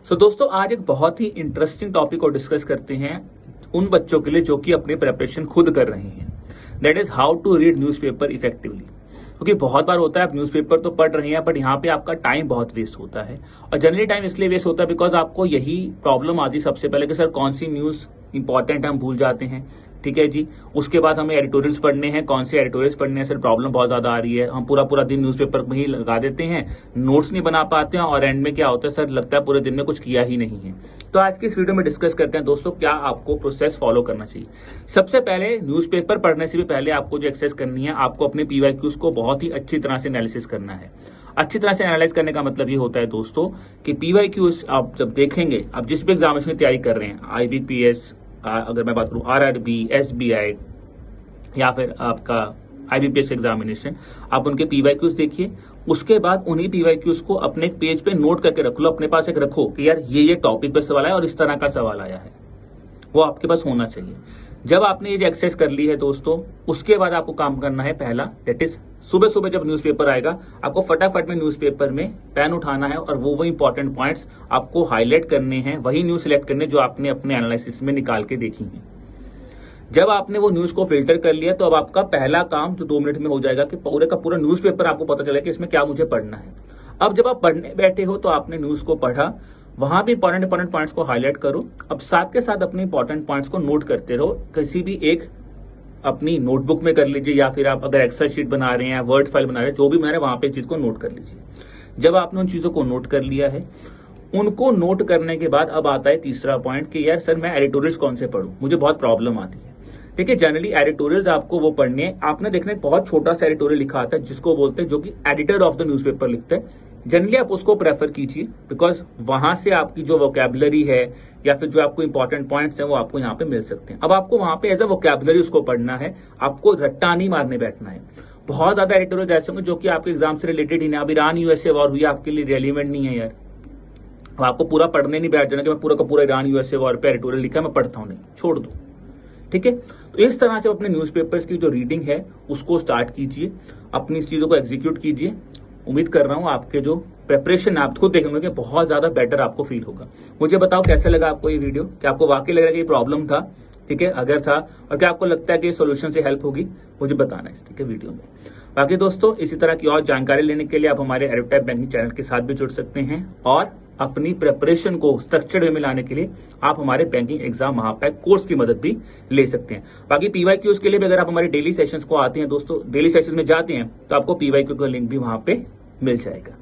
दोस्तों आज एक बहुत ही इंटरेस्टिंग टॉपिक को डिस्कस करते हैं उन बच्चों के लिए जो कि अपनी प्रिपरेशन खुद कर रहे हैं। That is how to read newspaper effectively. क्योंकि बहुत बार होता है आप न्यूज़पेपर तो पढ़ रहे हैं बट यहाँ पे आपका टाइम बहुत वेस्ट होता है। और जनरली टाइम इसलिए वेस्ट होता है बिकॉज आपको यही प्रॉब्लम आती है सबसे पहले कि सर कौन सी न्यूज़ इंपॉर्टेंट हम भूल जाते हैं। ठीक है जी। उसके बाद हमें एडिटोरियल्स पढ़ने हैं, कौन से एडिटोरियल्स पढ़ने हैं सर, प्रॉब्लम बहुत ज्यादा आ रही है। हम पूरा पूरा दिन न्यूज़पेपर में ही लगा देते हैं, नोट्स नहीं बना पाते हैं और एंड में क्या होता है सर, लगता है पूरे दिन में कुछ किया ही नहीं है। तो आज की इस वीडियो में डिस्कस करते हैं दोस्तों क्या आपको प्रोसेस फॉलो करना चाहिए। सबसे पहले न्यूज़पेपर पढ़ने से भी पहले आपको जो एक्सरसाइज करनी है, आपको अपने पीवाईक्यूज को बहुत ही अच्छी तरह से एनालिसिस करना है। अच्छी तरह से एनालाइज करने का मतलब ये होता है दोस्तों कि पीवाईक्यूज आप जब देखेंगे, आप जिस भी एग्जामिनेशन की तैयारी कर रहे हैं, आईबीपीएस, अगर मैं बात करूं आरआरबी, एसबीआई या फिर आपका आईबीपीएस एग्जामिनेशन, आप उनके पीवाईक्यूज देखिए। उसके बाद उन्हीं पीवाईक्यूज को अपने एक पेज पे नोट करके रख लो, अपने पास एक रखो कि यार ये टॉपिक पे सवाल आया और इस तरह का सवाल आया है, वो आपके पास होना चाहिए। जब आपने ये एक्सरसाइज कर ली है दोस्तों, उसके बाद आपको काम करना है पहला, दैट इज सुबह सुबह जब न्यूज़पेपर आएगा आपको फटाफट में न्यूज़पेपर में पेन उठाना है और वो इंपॉर्टेंट पॉइंट्स आपको हाईलाइट करने हैं, वही न्यूज़ सिलेक्ट करने जो आपने अपने एनालिसिस में निकाल के देखी है। जब आपने वो न्यूज़ को फिल्टर कर लिया तो अब आपका पहला काम जो 2 मिनट में हो जाएगा कि पूरे का पूरा न्यूज़पेपर आपको पता चले कि इसमें क्या मुझे पढ़ना है। अब जब आप पढ़ने बैठे हो तो आपने न्यूज़ को पढ़ा, वहां भी इंपॉर्टेंट पॉइंट्स को हाईलाइट करो। अब साथ के साथ अपने इंपॉर्टेंट पॉइंट्स को नोट करते रहो, किसी भी एक अपनी नोटबुक में कर लीजिए या फिर आप अगर एक्सेल शीट बना रहे हैं, वर्ड फाइल बना रहे हैं, जो भी बना रहे हैं वहां पे एक चीज को नोट कर लीजिए। जब आपने उन चीजों को नोट कर लिया है, उनको नोट करने के बाद अब आता है तीसरा पॉइंट कि यार सर मैं एडिटोरियल्स कौन से पढूं, मुझे बहुत प्रॉब्लम आती है। देखिए जनरली एडिटोरियल्स आपको वो पढ़ने हैं, आपने देखना एक बहुत छोटा सा एडिटोरियल लिखा आता है जिसको बोलते हैं, जो कि एडिटर ऑफ द न्यूज़पेपर लिखते हैं। जनरली आप उसको प्रेफर कीजिए बिकॉज वहां से आपकी जो वोकैबुलरी है या फिर जो आपको इंपॉर्टेंट पॉइंट्स हैं वो आपको यहाँ पे मिल सकते हैं। अब आपको वहां पे एज अ वोकैबुलरी उसको पढ़ना है, आपको रट्टा नहीं मारने बैठना है। बहुत ज्यादा एडिटोरियल ऐसे होंगे जो कि आपके एग्जाम से रिलेटेड ही नहीं। अब ईरान यूएसए वॉर हुई, आपके लिए रेलिवेंट नहीं है यार, अब आपको पूरा पढ़ने नहीं बैठ जाना कि मैं पूरा का पूरा ईरान यूएसए वॉर पे एडिटोरियल लिखा है मैं पढ़ता हूँ, नहीं, छोड़ दो। ठीक है, तो इस तरह से अपने न्यूज़पेपर्स की जो रीडिंग है उसको स्टार्ट कीजिए, अपनी इस चीजों को एग्जीक्यूट कीजिए। उम्मीद कर रहा हूं आपके जो प्रिपरेशन आप खुद देखेंगे कि बहुत ज्यादा बेटर आपको फील होगा। मुझे बताओ कैसा लगा आपको ये वीडियो, क्या आपको वाकई लग रहा है कि ये प्रॉब्लम था, ठीक है, अगर था, और क्या आपको लगता है कि सोल्यूशन से हेल्प होगी, मुझे बताना है ठीक है वीडियो में। बाकी दोस्तों इसी तरह की और जानकारी लेने के लिए आप हमारे एडोटैप बैंकिंग चैनल के साथ भी जुड़ सकते हैं और अपनी प्रिपरेशन को स्ट्रक्चर्ड वे में लाने के लिए आप हमारे बैंकिंग एग्जाम महापैक कोर्स की मदद भी ले सकते हैं। बाकी पीवाईक्यूज के लिए भी अगर आप हमारे डेली सेशंस को आते हैं दोस्तों, डेली सेशंस में जाते हैं तो आपको पीवाईक्यू का लिंक भी वहां पे मिल जाएगा।